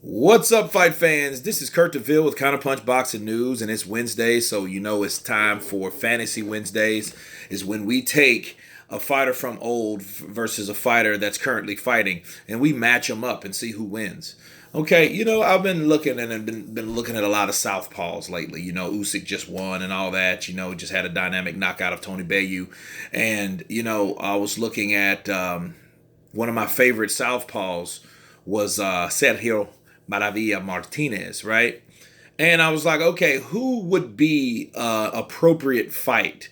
What's up, fight fans? This is Kurt DeVille with Counterpunch Boxing News, and it's Wednesday, so you know it's time for Fantasy Wednesdays. Is when we take a fighter from old versus a fighter that's currently fighting, and we match them up and see who wins. Okay, I've been looking and I've been looking at a lot of southpaws lately. Usyk just won and all that. Just had a dynamic knockout of Tony Bellew, and I was looking at one of my favorite southpaws was Sergio Maravilla Martinez, right? And I was like, okay, who would be appropriate fight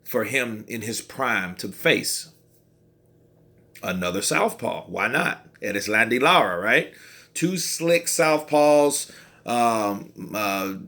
for him in his prime to face? Another southpaw. Why not? Erislandy Lara, right? Two slick southpaws. Sergio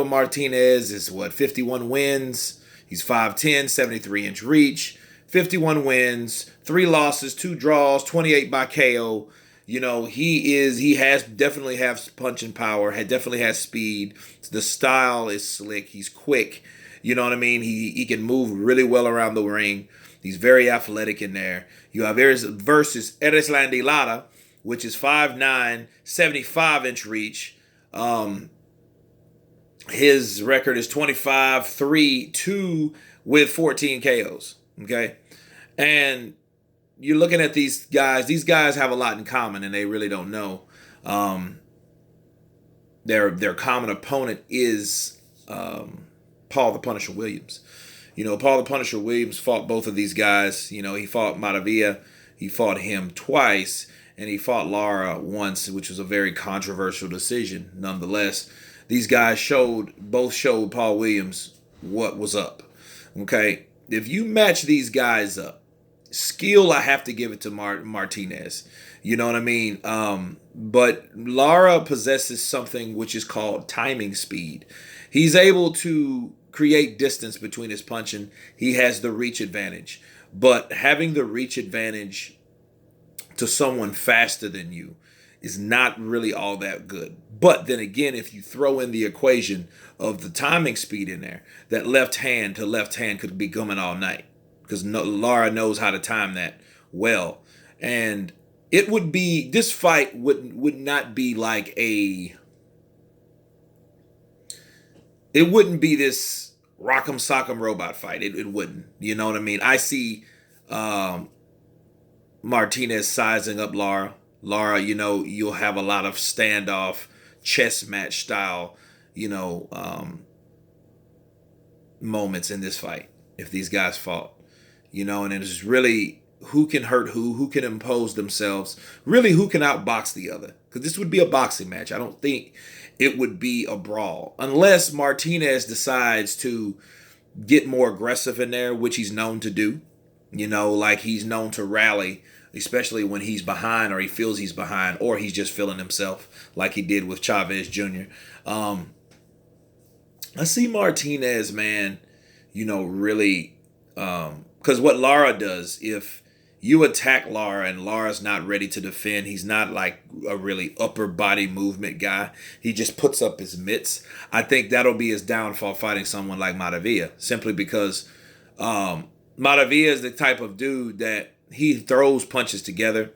Martinez is 51 wins. He's 5'10", 73-inch reach. 51 wins, 3 losses, 2 draws, 28 by KO. He has definitely has punching power, definitely has speed. The style is slick. He's quick. You know what I mean? He can move really well around the ring. He's very athletic in there. You have versus Erislandy Lara, which is 5'9", 75-inch reach. His record is 25-3-2 with 14 KOs. Okay? And you're looking at these guys. These guys have a lot in common, and they really don't know. Their common opponent is Paul the Punisher Williams. Paul the Punisher Williams fought both of these guys. He fought Maravilla. He fought him twice, and he fought Lara once, which was a very controversial decision. Nonetheless, these guys both showed Paul Williams what was up. Okay, if you match these guys up, skill, I have to give it to Martinez. You know what I mean? But Lara possesses something which is called timing speed. He's able to create distance between his punching. He has the reach advantage. But having the reach advantage to someone faster than you is not really all that good. But then again, if you throw in the equation of the timing speed in there, that left hand to left hand could be coming all night. Because Lara knows how to time that well. And this fight would not be like it wouldn't be this rock'em sock'em robot fight. It wouldn't. You know what I mean? I see Martinez sizing up Lara. Lara, you'll have a lot of standoff, chess match style, moments in this fight if these guys fought. And it's really who can hurt who can impose themselves, really who can outbox the other. Because this would be a boxing match. I don't think it would be a brawl. Unless Martinez decides to get more aggressive in there, which he's known to do. Like he's known to rally, especially when he's behind or he feels he's behind or he's just feeling himself like he did with Chavez Jr. I see Martinez, man, really... Because what Lara does, if you attack Lara and Lara's not ready to defend, he's not like a really upper body movement guy. He just puts up his mitts. I think that'll be his downfall fighting someone like Maravilla, simply because Maravilla is the type of dude that he throws punches together,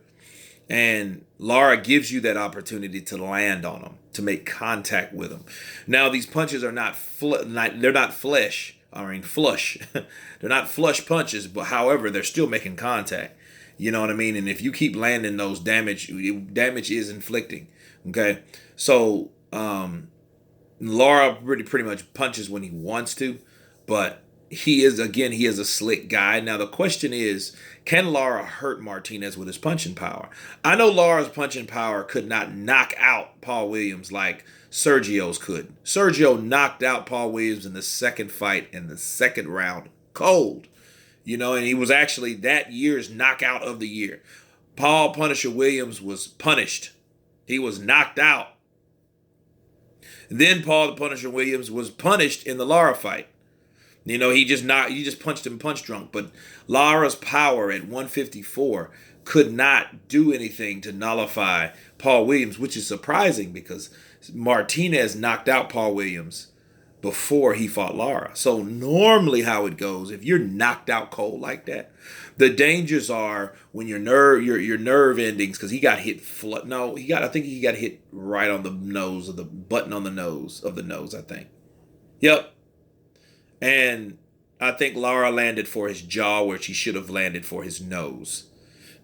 and Lara gives you that opportunity to land on him, to make contact with him. Now, these punches are they're not flesh. Flush. They're not flush punches, but however, they're still making contact. You know what I mean? And if you keep landing those, damage is inflicting. Okay? So, Lara pretty much punches when he wants to, but he is a slick guy. Now, the question is, can Lara hurt Martinez with his punching power? I know Lara's punching power could not knock out Paul Williams like Sergio's could. Sergio knocked out Paul Williams in the second fight in the second round. Cold. And he was actually that year's knockout of the year. Paul Punisher Williams was punished. He was knocked out. Then Paul the Punisher Williams was punished in the Lara fight. He just punched him punch drunk. But Lara's power at 154 could not do anything to nullify Paul Williams, which is surprising because Martinez knocked out Paul Williams before he fought Lara. So normally how it goes, if you're knocked out cold like that, the dangers are when your nerve endings, because he got hit I think he got hit right on the nose, of the button on the nose of the nose, I think. Yep. And I think Lara landed for his jaw where she should have landed for his nose.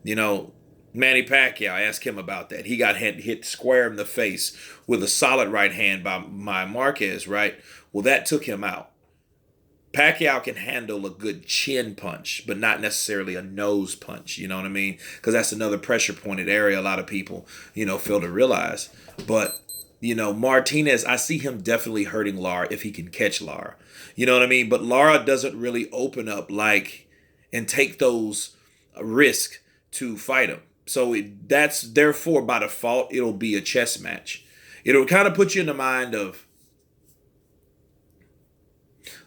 You know, Manny Pacquiao, I asked him about that. He got hit square in the face with a solid right hand by Marquez, right? Well, that took him out. Pacquiao can handle a good chin punch, but not necessarily a nose punch. You know what I mean? Because that's another pressure pointed area a lot of people, fail to realize. But, Martinez, I see him definitely hurting Lara if he can catch Lara. You know what I mean? But Lara doesn't really open up and take those risks to fight him. So that's therefore by default, it'll be a chess match. It'll kind of put you in the mind of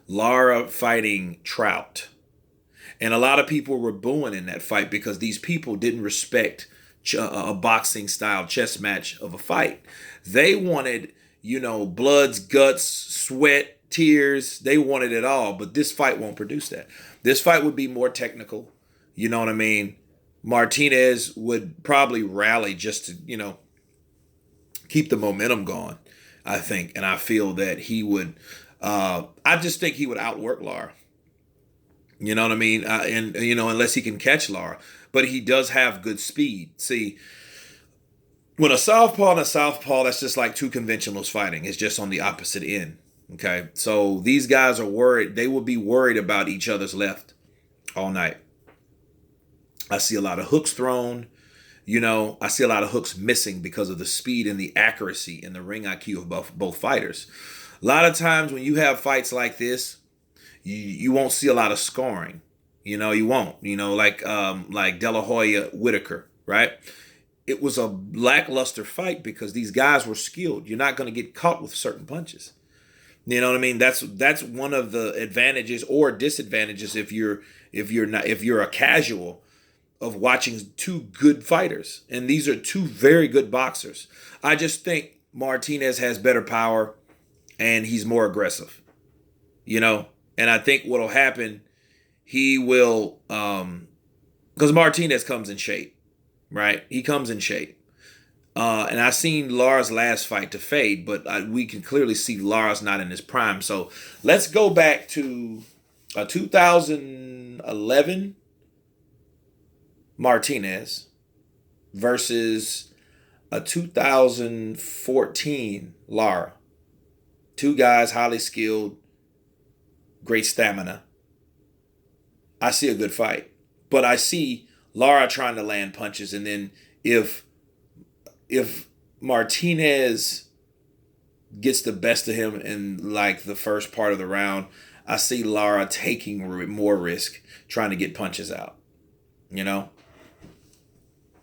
Lara fighting Trout. And a lot of people were booing in that fight because these people didn't respect a boxing style chess match of a fight. They wanted, bloods, guts, sweat, tears. They wanted it all. But this fight won't produce that. This fight would be more technical. You know what I mean? Martinez would probably rally just to, keep the momentum going, I think. And I feel that he would, I just think he would outwork Lara. You know what I mean? Unless he can catch Lara. But he does have good speed. See, when a southpaw and a southpaw, that's just like two conventionals fighting. It's just on the opposite end. Okay? So these guys are worried. They will be worried about each other's left all night. I see a lot of hooks thrown. I see a lot of hooks missing because of the speed and the accuracy and the ring IQ of both fighters. A lot of times when you have fights like this, you won't see a lot of scoring. You won't. Like De La Hoya Whitaker, right? It was a lackluster fight because these guys were skilled. You're not going to get caught with certain punches. You know what I mean? That's one of the advantages or disadvantages if you're a casual of watching two good fighters. And these are two very good boxers. I just think Martinez has better power and he's more aggressive. And I think what'll happen, he will, because Martinez comes in shape, right? He comes in shape. And I seen Lara's last fight to fade, but we can clearly see Lara's not in his prime. So let's go back to 2011 Martinez versus a 2014 Lara. Two guys, highly skilled, great stamina. I see a good fight. But I see Lara trying to land punches, and then if Martinez gets the best of him in like the first part of the round, I see Lara taking more risk trying to get punches out.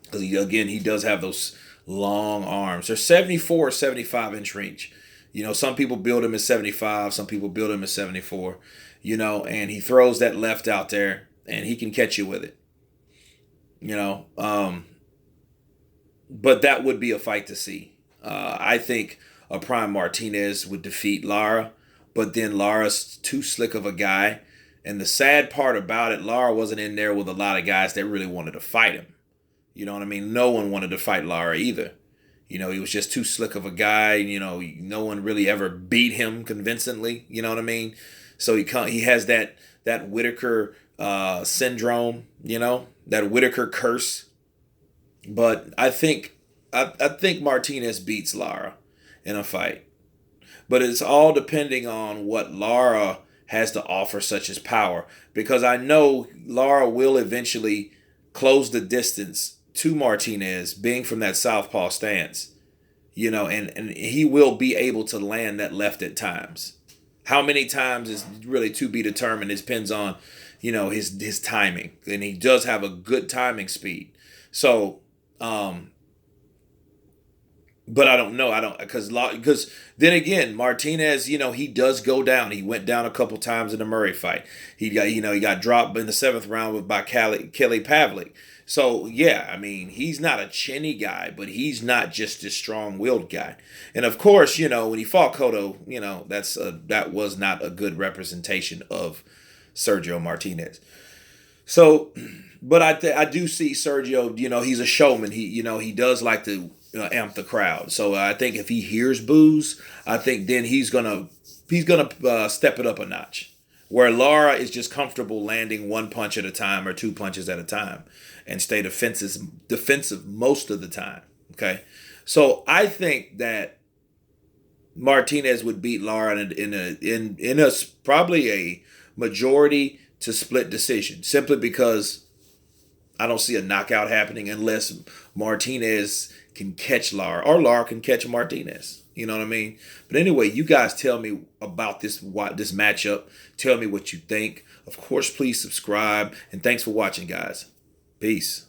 Because he does have those long arms. They're 74 or 75 inch reach. Some people build him at 75, some people build him at 74, and he throws that left out there and he can catch you with it. But that would be a fight to see. I think a prime Martinez would defeat Lara, but then Lara's too slick of a guy. And the sad part about it, Lara wasn't in there with a lot of guys that really wanted to fight him. You know what I mean? No one wanted to fight Lara either. He was just too slick of a guy. No one really ever beat him convincingly. You know what I mean? So he has that Whitaker syndrome. That Whitaker curse. But I think Martinez beats Lara in a fight. But it's all depending on what Lara has to offer, such as power. Because I know Lara will eventually close the distance to Martinez, being from that southpaw stance, and he will be able to land that left at times. How many times is really to be determined. It depends on, his timing, and he does have a good timing speed. So, but I don't know. Because then again, Martinez, he does go down. He went down a couple times in the Murray fight. He got dropped in the 7th round by Kelly Pavlik. So yeah, I mean, he's not a chinny guy, but he's not just a strong-willed guy. And of course, when he fought Cotto, that was not a good representation of Sergio Martinez. So, but I do see Sergio. He's a showman. He does like to amp the crowd. So I think if he hears boos, I think then he's gonna step it up a notch. Where Lara is just comfortable landing one punch at a time or two punches at a time, and stay defensive most of the time. Okay, so I think that Martinez would beat Lara in a probably a majority to split decision, simply because I don't see a knockout happening unless Martinez can catch Lara or Lara can catch Martinez. You know what I mean? But anyway, you guys tell me about this matchup. Tell me what you think. Of course, please subscribe. And thanks for watching, guys. Peace.